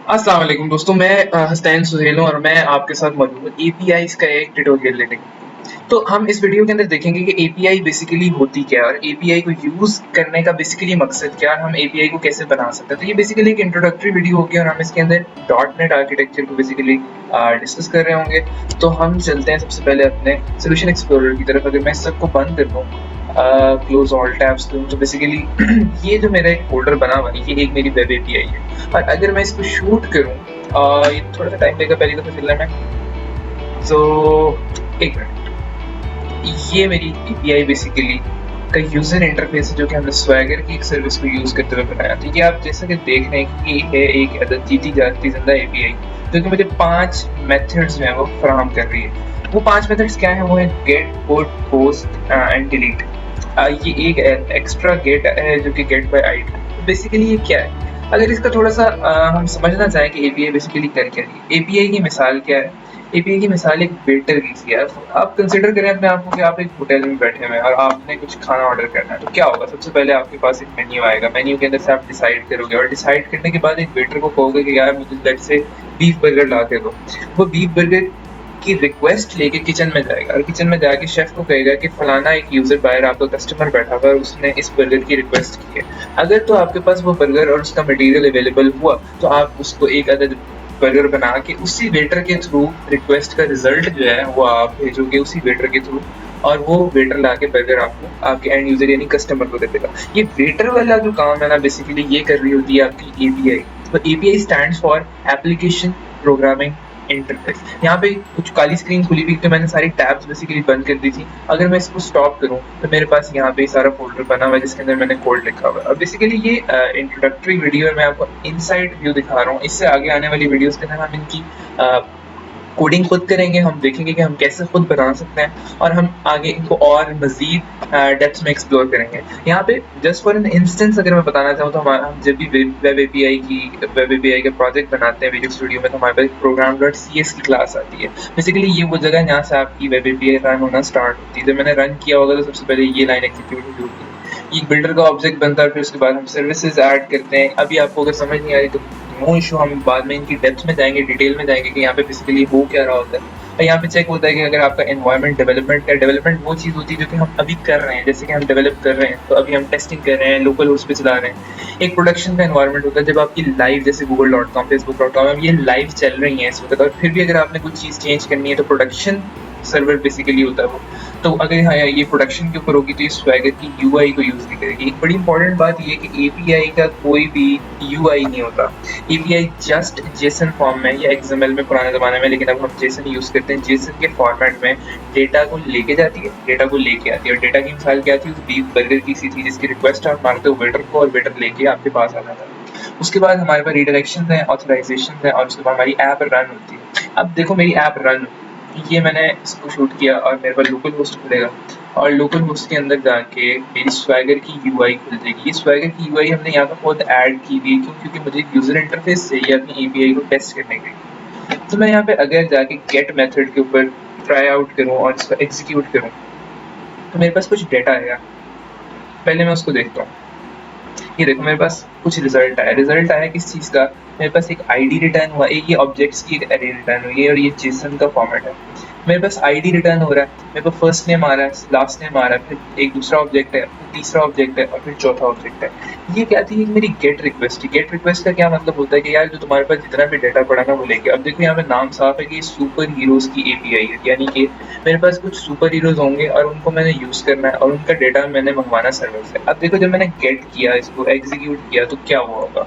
अस्सलाम वालेकुम दोस्तों, मैं हसनैन सुहेल हूँ और मैं आपके साथ मौजूद हूँ एपीआईज का एक ट्यूटोरियल लेने के लिए। तो हम इस वीडियो के अंदर देखेंगे कि एपीआई बेसिकली होती क्या है और एपीआई को यूज़ करने का बेसिकली मकसद क्या है, हम एपीआई को कैसे बना सकते हैं। तो ये बेसिकली एक इंट्रोडक्टरी वीडियो होगी और हम इसके अंदर डॉट नेट आर्किटेक्चर को बेसिकली डिस्कस कर रहे होंगे। तो हम चलते हैं सबसे पहले अपने सोल्यूशन एक्सप्लोरर की तरफ। अगर मैं इस सबको बंद कर दूँ, क्लोज ऑल टैब्स दूँ, तो बेसिकली ये जो मेरा एक फोल्डर बना हुआ है ये एक मेरी वेब एपीआई है। और अगर मैं इसको शूट करूँ, ये थोड़ा सा टाइम लेगा पहली दफ़ा चलने में। सो एक मिनट, ये मेरी एपीआई बेसिकली का यूज़र इंटरफेस है जो कि हमने स्वैगर की एक सर्विस को यूज़ करते हुए बनाया। तो ये आप जैसा कि देख रहे हैं कि ये है एक अदद जीती जागती जिंदा एपीआई जो कि मुझे 5 मेथड्स जो है वो फराहम कर रही है। वो 5 मेथड्स क्या है? वो है get, put, post and delete. ये एक एक्स्ट्रा गेट है जो कि गेट बाय आईडी। बेसिकली ये क्या है? अगर इसका थोड़ा सा हम समझना चाहें कि एपीआई बेसिकली कर क्या रही है। एपीआई की मिसाल क्या है? एपीआई की मिसाल एक वेटर की सी है। आप कंसिडर करें अपने आप को कि आप एक होटल में बैठे हुए हैं और आपने कुछ खाना ऑर्डर करना है। तो क्या होगा? सबसे पहले आपके पास एक मेन्यू आएगा, मेन्यू के अंदर से आप डिसाइड करोगे और डिसाइड करने के बाद एक वेटर को कहोगे कि यार मुझे लेट्स से बीफ बर्गर ला के दो। वो बीफ बर्गर की रिक्वेस्ट लेके किचन में जाएगा और किचन में जाके शेफ को कहेगा कि फलाना एक यूजर बाहर आपका कस्टमर बैठा हुआ है और उसने इस बर्गर की रिक्वेस्ट की है। अगर तो आपके पास वो बर्गर और उसका मटेरियल अवेलेबल हुआ तो आप उसको एक अदद बर्गर बना के उसी वेटर के थ्रू रिक्वेस्ट का रिजल्ट जो है वो आप भेजोगे उसी वेटर के थ्रू, और वो वेटर ला के बर्गर आपको आपके एंड यूजर यानी कस्टमर को दे देगा। ये वेटर वाला जो काम है ना, बेसिकली ये कर रही होती है आपकी एपीआई। तो API stands for application programming interface. यहाँ पे कुछ काली स्क्रीन खुली हुई तो मैंने सारी टैब्स बेसिकली बंद कर दी थी। अगर मैं इसको स्टॉप करूँ तो मेरे पास यहाँ पे सारा फोल्डर बना हुआ है जिसके अंदर मैंने कोड लिखा हुआ है। और बेसिकली ये इंट्रोडक्टरी वीडियो है, मैं आपको इनसाइड व्यू दिखा रहा हूँ। इससे आगे आने वाली वीडियोस के अंदर हम इनकी कोडिंग खुद करेंगे, हम देखेंगे कि हम कैसे खुद बना सकते हैं और हम आगे इनको और मजीद डेप्थ में एक्सप्लोर करेंगे। यहाँ पे जस्ट फॉर एन इंस्टेंस अगर मैं बताना चाहूँ तो हम जब भी वेब एपीआई का प्रोजेक्ट बनाते हैं विजुअल स्टूडियो में, तो हमारे पास प्रोग्राम डॉट सी एस की क्लास आती है। बेसिकली ये वो जगह है जहाँ से आपकी वेब एपीआई रन होना स्टार्ट होती है। जब मैंने रन किया होगा तो सबसे पहले ये लाइन एग्जीक्यूट हुई होगी। ये बिल्डर का ऑब्जेक्ट बनता है, फिर उसके बाद हम सर्विसेज ऐड करते हैं। अभी आपको अगर समझ नहीं आ रही तो नो इशू, हम बाद में इनकी डेप्थ में जाएंगे, डिटेल में जाएंगे कि यहाँ पे बेसिकली हो क्या रहा होता है। और यहाँ पे चेक होता है कि अगर आपका एनवायरनमेंट डेवलपमेंट का, डेवलपमेंट वो चीज़ होती है जो कि हम अभी कर रहे हैं, जैसे कि हम डेवलप कर रहे हैं तो अभी हम टेस्टिंग कर रहे हैं, लोकल होस्ट पे चला रहे हैं। एक प्रोडक्शन का एनवायरनमेंट होता है जब आपकी लाइव, जैसे google.com, facebook.com, ये लाइव चल रही है इस वक्त, और फिर भी अगर आपने कुछ चीज़ चेंज करनी है तो प्रोडक्शन सर्वर बेसिकली होता है वो। तो अगर हाँ ये प्रोडक्शन के ऊपर होगी तो ये स्वैगर की यूआई को यूज़ नहीं करेगी। एक बड़ी इंपॉर्टेंट बात ये है कि एपीआई का कोई भी यूआई नहीं होता। एपीआई जस्ट जेसन फॉर्म में या एक्सएमएल में पुराने ज़माने में, लेकिन अब हम जेसन यूज़ करते हैं। जेसन के फॉर्मेट में डेटा को लेके जाती है, डेटा को लेके आती है। और डेटा की मिसाल क्या थी? उस बीफ बर्गर की सी थी जिसकी रिक्वेस्ट आप मारते हो वेटर को और वेटर लेके आपके पास आ जाता है। उसके बाद हमारे पास रिडायरेक्शन है, ऑथराइजेशन है, और उसके बाद हमारी ऐप रन होती है। अब देखो मेरी ऐप रन, ये मैंने इसको शूट किया और मेरे पास लोकल होस्ट खुलेगा और लोकल होस्ट के अंदर जाके मेरी स्वैगर की यूआई खुल जाएगी। ये स्वैगर की यूआई हमने यहाँ पर खुद ऐड की हुई है, क्यों? क्योंकि मुझे यूजर इंटरफेस चाहिए अपनी एपीआई को टेस्ट करने के लिए। तो मैं यहाँ पे अगर जाके गेट मेथड के ऊपर ट्राई आउट करूँ और इसको एग्जीक्यूट करूँ तो मेरे पास कुछ डेटा आएगा। पहले मैं उसको देखता हूँ। ये देखो मेरे पास कुछ रिजल्ट आया। रिजल्ट आया किस चीज़ का? मेरे पास एक आईडी रिटर्न हुआ, एक ये ऑब्जेक्ट्स की एक एरे रिटर्न हुई है और ये जेसन का फॉर्मेट है। मेरे पास आईडी रिटर्न हो रहा है, मेरे पास फर्स्ट नेम आ रहा है, लास्ट नेम आ रहा है, फिर एक दूसरा ऑब्जेक्ट है, फिर तीसरा ऑब्जेक्ट है और फिर चौथा ऑब्जेक्ट है। ये क्या थी? मेरी गेट रिक्वेस्ट थी। गेट रिक्वेस्ट का क्या मतलब होता है कि यार जो तुम्हारे पास जितना भी डेटा पड़ा ना वो लेके। अब देखो यहाँ पे नाम साफ है कि सुपर हीरोज की एपीआई है, यानी कि मेरे पास कुछ सुपर हीरोज होंगे और उनको मैंने यूज करना है और उनका डेटा मैंने मंगवाना सर्वर से। अब देखो जब मैंने गेट किया, इसको एग्जीक्यूट किया तो क्या हुआ होगा,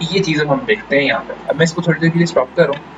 ये चीज़ें हम देखते हैं यहाँ पे। अब मैं इसको थोड़ी देर के लिए स्टॉप कर रहा हूँ।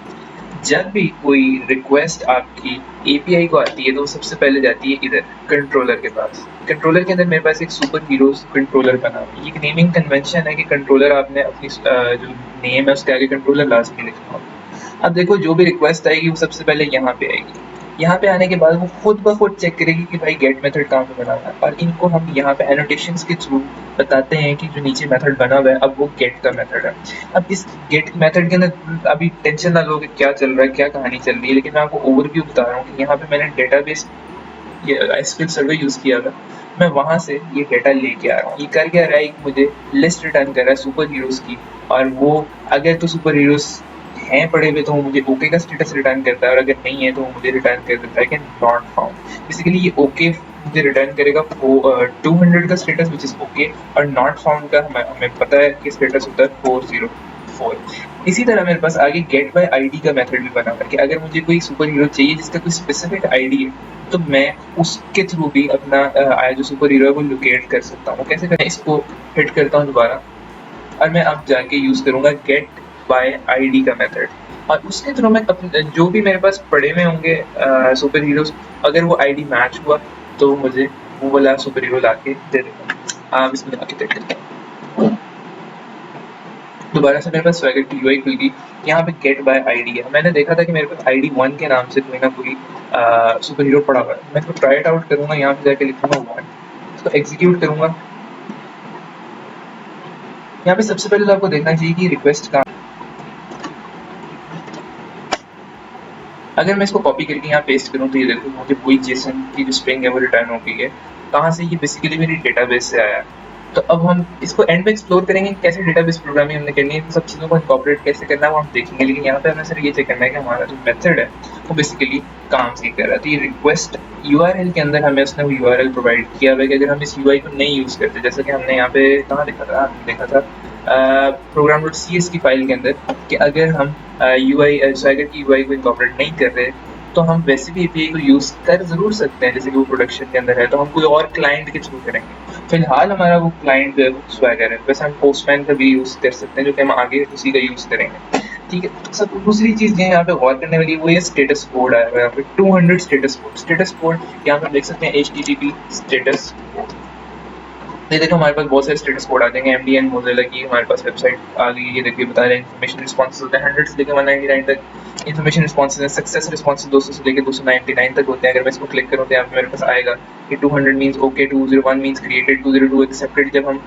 जब भी कोई रिक्वेस्ट आपकी एपीआई को आती है तो सबसे पहले जाती है इधर कंट्रोलर के पास। कंट्रोलर के अंदर मेरे पास एक सुपर हीरोज कंट्रोलर का नाम है। एक नेमिंग कन्वेंशन है कि कंट्रोलर आपने अपनी जो नेम है उसके आगे कंट्रोलर लाजमी लिखना होगा। अब देखो जो भी रिक्वेस्ट आएगी वो सबसे पहले यहाँ पे आएगी। यहाँ पे आने के बाद वो खुद ब खुद चेक करेगी कि भाई गेट मेथड कहाँ पे बना हुआ है, और इनको हम यहाँ पे एनोटेशंस के थ्रू बताते हैं कि जो नीचे मेथड बना हुआ है अब वो गेट का मेथड है। अब इस गेट मेथड के अंदर अभी टेंशन ना लो कि क्या चल रहा है, क्या कहानी चल रही है, लेकिन मैं आपको ओवरव्यू बता रहा हूँ कि यहाँ पे मैंने डेटाबेस ये एसक्यूएल सर्वर यूज़ किया हुआ, मैं वहाँ से ये डाटा लेके आ रहा हूँ। ये कर क्या रहा है, एक मुझे लिस्ट रिटर्न कर रहा है सुपर हीरोज़ की, और वो अगर तो सुपर हीरोज़ हैं पड़े हुए तो वो मुझे ओके का स्टेटस रिटर्न करता है, और अगर नहीं है तो वो मुझे रिटर्न कर देता है कि नॉट फाउंड। बेसिकली ये ओके मुझे रिटर्न करेगा 200 का स्टेटस विच इज़ ओके, और नॉट फाउंड का हमें पता है कि स्टेटस होता है 404। इसी तरह मेरे पास आगे गेट बाय आईडी का मेथड भी बना है कि अगर मुझे कोई सुपर हीरो चाहिए जिसका कोई स्पेसिफिक आईडी है, तो मैं उसके थ्रू भी अपना जो सुपर हीरो है वो लोकेट कर सकता हूँ। कैसे करें, इसको हिट करता हूँ दोबारा, और मैं अब जाके यूज़ करूँगा गेट बाय आईडी का मेथड, और उसके थ्रू मैं अपने जो भी मेरे पास पड़े हुए होंगे सुपर हीरोज, अगर वो आईडी मैच हुआ तो मुझे वो वाला सुपर हीरो ला के दे देगा। आप इसमें आके देख लेते हैं। दोबारा से मेरे पास स्वैगर की यूआई खुल गई। यहाँ पे गेट बाय आईडी है। मैंने देखा था कि मेरे पास आईडी 1 के नाम से कोई ना कोई सुपर हीरो पड़ा हुआ है। मैं इसको ट्राई इट आउट करूँगा, यहाँ पे जाके लिखूंगा 1, इसको एग्जीक्यूट करूँगा। यहाँ पे सबसे पहले तो आपको देखना चाहिए कि रिक्वेस्ट कहाँ, अगर मैं इसको कॉपी करके यहाँ पेस्ट करूँ तो ये देखो मुझे वही जेसन की जो स्ट्रिंग है वो रिटर्न हो गई है। कहाँ से, ये बेसिकली मेरी डेटाबेस से आया है। तो अब हम इसको एंड में एक्सप्लोर करेंगे कैसे डेटाबेस प्रोग्रामिंग हमने करनी है, तो सब चीज़ों को इनकॉर्पोरेट कैसे करना है वो हम देखेंगे। लेकिन यहाँ पे हमें सिर्फ ये चेक करना है कि हमारा जो मेथड है वो बेसिकली काम से कर रहा है। तो ये रिक्वेस्ट यूआरएल के अंदर हमें उसने वो यूआरएल प्रोवाइड किया हुआ है कि अगर हम इस यूआई को नहीं यूज़ करते, जैसे कि हमने यहाँ पे कहाँ देखा था program.cs की फाइल के अंदर, कि अगर हम स्वैगर की यूआई को इनकॉर्पोरेट नहीं कर रहे तो हम वैसे भी एपीआई को यूज़ कर ज़रूर सकते हैं, जैसे कि वो प्रोडक्शन के अंदर है तो हम कोई और क्लाइंट के थ्रू करेंगे। फिलहाल हमारा वो क्लाइंट जो है वो स्वैगर है, वैसे हम पोस्टमैन का भी यूज़ कर सकते हैं जो कि हम आगे उसी का यूज़ करेंगे। ठीक है, तो सब दूसरी चीज़ जो है यहाँ पे गौर करने वाली वो ये स्टेटस कोड आया हुआ है यहाँ पे 200 स्टेटस कोड यहाँ पे देख सकते हैं HTTP स्टेटस कोड। ये देखो हमारे पास बहुत सारे स्टेटस कोड आ जाएंगे। MDN मोज़िला की हमारे पास वेबसाइट आ गई, ये देखिए बता रहे हैं इन्फॉर्मेशन रिस्पॉन्सेज होते हैं 100 से लेकर 199 तक। इन्फॉर्मेशन रिस्पॉन्सेज है, सक्सेस रिस्पॉन्सेज 200 से लेकर 299 तक होते हैं। अगर मैं इसको क्लिक करूँ तो यहाँ पे मेरे पास आएगा कि 200 means okay, 201 means created, 202 accepted. जब हम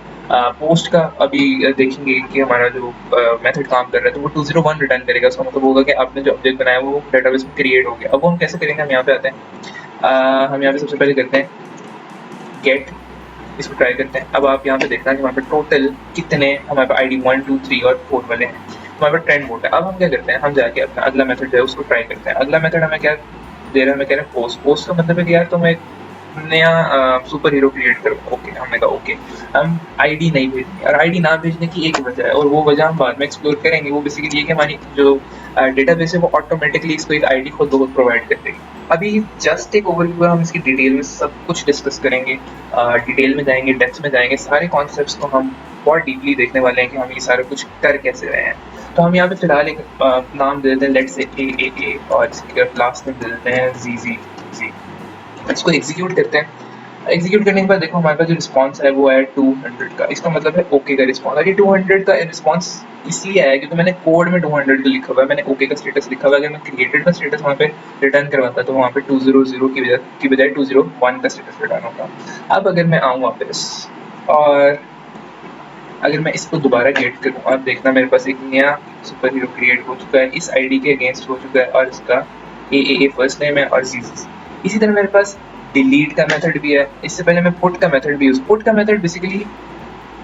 पोस्ट का अभी देखेंगे कि हमारा जो मेथड काम कर रहा है तो वो 201 रिटर्न करेगा। उसका मतलब होगा कि आपने जो ऑब्जेक्ट बनाया वो डेटाबेस में क्रिएट हो गया। अब वो हम कैसे करेंगे, हम यहाँ पे आते हैं। हम यहाँ पे सबसे पहले करते हैं गेट, इसको ट्राई करते हैं। अब आप यहाँ पे देखना कि वहाँ पे टोटल कितने हमारे पास आईडी 1, 2, 3 और 4 वाले हैं, हमारे पास ट्रेंड बोर्ड है। अब हम क्या करते हैं, हम जाके अपना अगला मेथड जो है उसको ट्राई करते हैं। अगला मेथड हमें क्या दे रहा है, हमें कह रहे हैं पोस्ट। पोस्ट का मतलब है कि यार तो मैं नया सुपर हीरो क्रिएट करूँगा। ओके, हमने कहा ओके, हम आईडी नहीं भेजनी, और आईडी ना भेजने की एक वजह है और वो वजह हम बाद में एक्सप्लोर करेंगे। वो बेसिकली ये कि हमारी जो डेटाबेस है वो ऑटोमेटिकली इसको एक आईडी खुद ब खुद प्रोवाइड कर देगी। अभी जस्ट एक ओवरव्यू है, हम इसकी डिटेल में सब कुछ डिस्कस करेंगे, डिटेल में जाएंगे, डेप्थ में जाएंगे, सारे कॉन्सेप्ट्स को हम बहुत डीपली देखने वाले हैं कि हम ये सारा कुछ कर कैसे रहे हैं। तो हम यहाँ पे फिलहाल एक नाम दे देते हैं, लेट्स से ए, और इसके लास्ट नेम दे देते हैं जी। इसको एग्जीक्यूट करते हैं। एग्जीक्यूट करने के बाद देखो हमारे पास जो रिस्पांस है वो है 200 का, इसका मतलब है ओके का रिस्पांस। और ये 200 का रिस्पांस इसलिए आया क्योंकि मैंने कोड में 200 का लिखा हुआ है, मैंने ओके का स्टेटस लिखा हुआ है। अगर मैं क्रिएटेड का स्टेटस वहाँ पे रिटर्न करवाता तो वहाँ पे 200 की बजाय 201 का स्टेटस रिटर्न होगा। अब अगर मैं आऊँ वापस और अगर मैं इसको दोबारा गेट करूँ, और देखना मेरे पास एक नया सुपर हीरो क्रिएट हो चुका है, इस आईडी के अगेंस्ट हो चुका है, और इसका ए फर्स्ट नेम है और जी। इसी तरह मेरे पास डिलीट का मेथड भी है। इससे पहले मैं पुट का मेथड भी यूज़, पुट का मेथड बेसिकली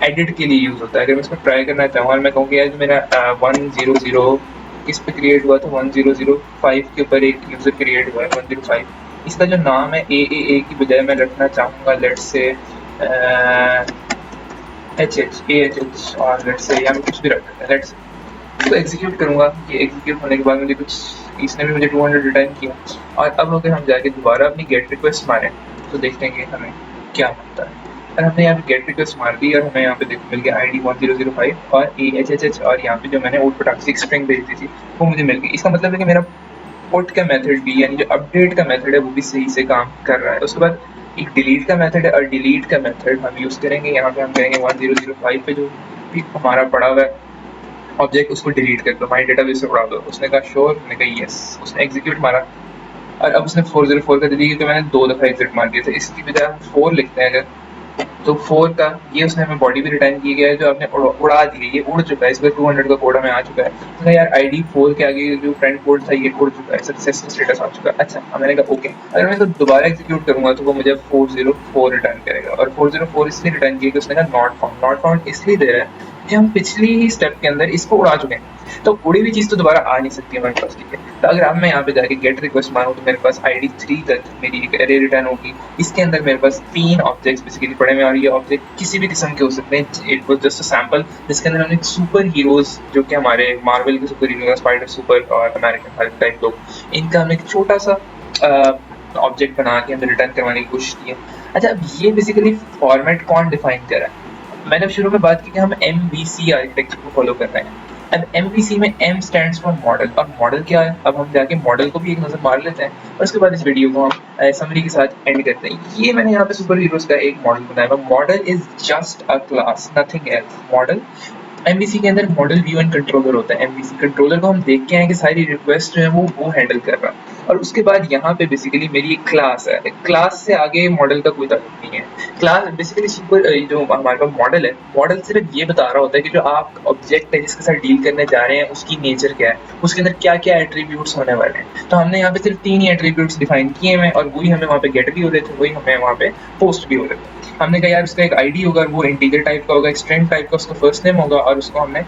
एडिट के लिए यूज़ होता है। अगर मैं इसको ट्राई करना चाहूँ और मैं कहूँ कि यार जो मेरा 100 किस पे क्रिएट हुआ था, 1005 के ऊपर एक यूज़र क्रिएट हुआ है 105, इसका जो नाम है ए की बजाय मैं रखना चाहूँगा लेट्स से एच और लेट्स से, या मैं कुछ भी रख देता है लेट्स। तो एग्जीक्यूट करूँगा, ये एग्जीक्यूट होने के बाद मुझे कुछ, इसने भी मुझे 200 रिटर्न किया। और अब अगर हम जाके दोबारा अपनी गेट रिक्वेस्ट मारें तो देखते हैं कि हमें क्या मिलता है। और हमने यहाँ पे गेट रिक्वेस्ट मार दी और हमें यहाँ पे देखो मिल गया आईडी 1005 और AHHH, और यहाँ पे जो मैंने आउट पटाख से स्ट्रिंग भेज दी थी वो मुझे मिल गई। इसका मतलब है कि मेरा पुट का मेथड भी, यानी जो अपडेट का मेथड है वो भी सही से काम कर रहा है। उसके बाद एक डिलीट का मेथड है, और डिलीट का मेथड हम यूज़ करेंगे। यहाँ पे हम करेंगे 1005 पे जो भी हमारा पड़ा हुआ है ऑब्जेक्ट उसको डिलीट कर दो, हमारी डेटाबेस से उड़ा दो। उसने कहा श्योर, मैंने कहा यस, उसने एग्जीक्यूट मारा और अब उसने 404 का दे दिया क्योंकि मैंने 2 दफ़ा एग्जिट मार दिया था। इसकी बजाय हम 4 लिखते हैं अगर, तो 4 का ये उसने हमें बॉडी भी रिटर्न की गया है जो आपने उड़ा दी है, ये उड़ चुका है, इसका 200 का कोड हमें आ चुका है। तो यार आईडी 4 के आगे जो फ्रेंड कोड था ये उड़ चुका है, सक्सेसफुल स्टेटस आ चुका है। अच्छा, मैंने कहा ओके, अगर मैं इसको दोबारा एग्जीक्यूट करूंगा तो वो मुझे 404 रिटर्न करेगा, और 404 इसलिए रिटर्न किया कि उसने कहा नॉट फाउंड इसलिए दे रहा है कि हम पिछली स्टेप के अंदर इसको उड़ा चुके हैं, तो उड़ी हुई चीज़ तो दोबारा आ नहीं सकती हमारे पास, ठीक है। तो अगर अब मैं यहाँ पे जाके गेट रिक्वेस्ट मारूँ तो मेरे पास आईडी 3 तक मेरी एक एरे रिटर्न होगी। इसके अंदर मेरे पास 3 ऑब्जेक्ट्स बेसिकली पड़े हुए हैं, और ये ऑब्जेक्ट किसी भी किस्म के हो सकते हैं। It was just a sample जिसके अंदर हमने सुपर हीरोज जो कि हमारे मार्वल के सुपर हीरो, स्पाइडर सुपर और अमेरिकन हल्क टाइप लोग, इनका हमने एक छोटा सा ऑब्जेक्ट बना के अंदर रिटर्न करवाने की कोशिश की है। अच्छा, अब ये बेसिकली फॉर्मेट कौन डिफाइन कर रहा है? मैंने शुरू में बात की कि हम MVC आर्किटेक्चर को फॉलो कर रहे हैं। अब MVC में M स्टैंड्स फॉर मॉडल, और मॉडल क्या है अब हम जाके मॉडल को भी एक नज़र मार लेते हैं, और उसके बाद इस वीडियो को हम समरी के साथ एंड करते हैं। ये मैंने यहाँ पे सुपर हीरोज का एक मॉडल बनाया हुआ। Model is just a class, nothing else. Model MVC के अंदर मॉडल व्यू एंड कंट्रोलर होता है। MVC कंट्रोलर को हम देख के आए कि सारी रिक्वेस्ट जो है वो हैंडल कर रहा है, और उसके बाद यहाँ पे बेसिकली मेरी एक क्लास है। क्लास से आगे मॉडल का कोई ताल्लुक नहीं है। क्लास बेसिकली सुपर जो हमारे पास मॉडल है, मॉडल सिर्फ ये बता रहा होता है कि जो आप ऑब्जेक्ट है जिसके साथ डील करने जा रहे हैं उसकी नेचर क्या है, उसके अंदर क्या क्या एट्रीब्यूट्स होने वाले हैं। तो हमने यहाँ पे सिर्फ 3 ही एट्रीब्यूट्स डिफाइन किए हैं, और वही हमें वहाँ पे गेट भी हो रहे थे, वही हमें वहाँ पे पोस्ट भी हो रहे थे। हमने कहा यार उसका एक आईडी होगा, वो इंटीजर टाइप का होगा, एक स्ट्रिंग टाइप का उसका फर्स्ट नेम होगा, और उसको हमने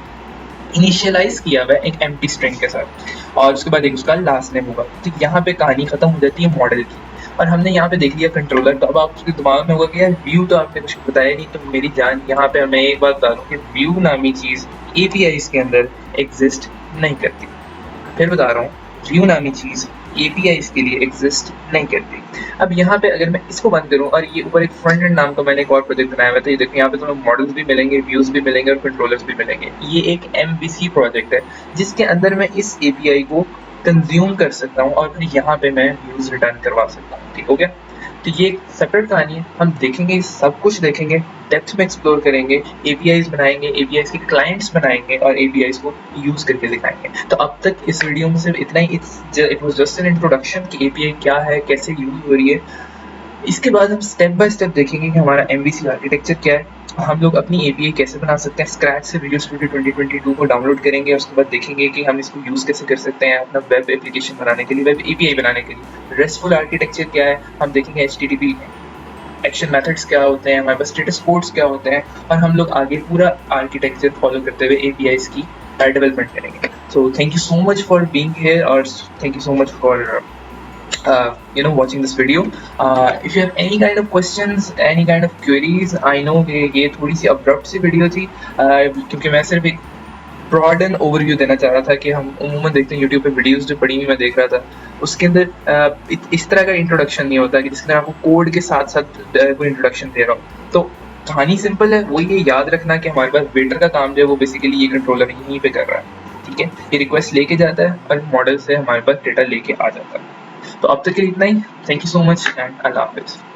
इनिशियलाइज किया हुआ है एक एम्प्टी स्ट्रिंग के साथ, और उसके बाद एक उसका लास्ट नेम होगा। तो यहाँ पे कहानी खत्म हो जाती है मॉडल की, और हमने यहाँ पे देख लिया कंट्रोलर। तो अब आपके दिमाग में होगा कि यार व्यू तो आपने कुछ बताया नहीं। तो मेरी जान, यहाँ पे मैं एक बात बता दूँ कि व्यू नामी चीज़ APIs के अंदर एग्जिस्ट नहीं करती। फिर बता रहा हूँ, व्यू नामी चीज़ APIs के लिए एग्जिस्ट नहीं करती। अब यहाँ पे अगर मैं इसको बंद करूँ, और ये ऊपर एक फ्रंट एंड नाम का मैंने एक और प्रोजेक्ट बनाया हुआ था, ये देखो यहाँ पे तुम्हें मॉडल्स भी मिलेंगे, व्यूज भी मिलेंगे, और कंट्रोलर्स भी मिलेंगे। ये एक MVC प्रोजेक्ट है जिसके अंदर मैं इस API को कंज्यूम कर सकता हूँ, और फिर यहाँ पे मैं व्यूज रिटर्न करवा सकता हूँ। ठीक हो गया? तो ये एक सेपरेट कहानी है, हम देखेंगे, सब कुछ देखेंगे, डेप्थ में एक्सप्लोर करेंगे, APIs बनाएंगे, APIs के क्लाइंट्स बनाएंगे, और APIs को यूज करके दिखाएंगे। तो अब तक इस वीडियो में सिर्फ इतना ही। It was just an introduction कि API क्या है, कैसे यूज हो रही है। इसके बाद हम स्टेप बाय स्टेप देखेंगे कि हमारा MVC आर्किटेक्चर क्या है, हम लोग अपनी API कैसे बना सकते हैं। स्क्रैच से Visual Studio 2022 को डाउनलोड करेंगे, उसके बाद देखेंगे कि हम इसको यूज़ कैसे कर सकते हैं अपना वेब एप्लीकेशन बनाने के लिए, वेब API बनाने के लिए। रेस्टफुल आर्किटेक्चर क्या है, हम देखेंगे HTTP एक्शन मेथड्स क्या होते हैं, हमारे पास स्टेटस कोड्स क्या होते हैं, और हम लोग आगे पूरा आर्किटेक्चर फॉलो करते हुए APIs की डेवलपमेंट करेंगे। So thank you so much for being here, और thank you so much for watching this video. If you have any kind of questions, any kind of queries, I know ये थोड़ी सी abrupt सी video थी, क्योंकि मैं सिर्फ एक broad and overview देना चाह रहा था कि हम उम्मूमन देखते हैं यूट्यूब पे वीडियोस जो पड़ी हुई मैं देख रहा था, उसके अंदर इस तरह का इंट्रोडक्शन नहीं होता कि जिसके अंदर आपको कोड के साथ साथ कोई इंट्रोडक्शन दे रहा हो। तो कहानी सिंपल है, वो ये याद रखना कि हमारे पास वेटर का काम जो है वो बेसिकली ये कंट्रोलर यहीं पे कर रहा है। ठीक है, ये रिक्वेस्ट लेके जाता है और मॉडल से हमारे पास डेटा लेके आ जाता है। तो अब तक के लिए इतना ही। Thank you so much and अल्लाह हाफिज़।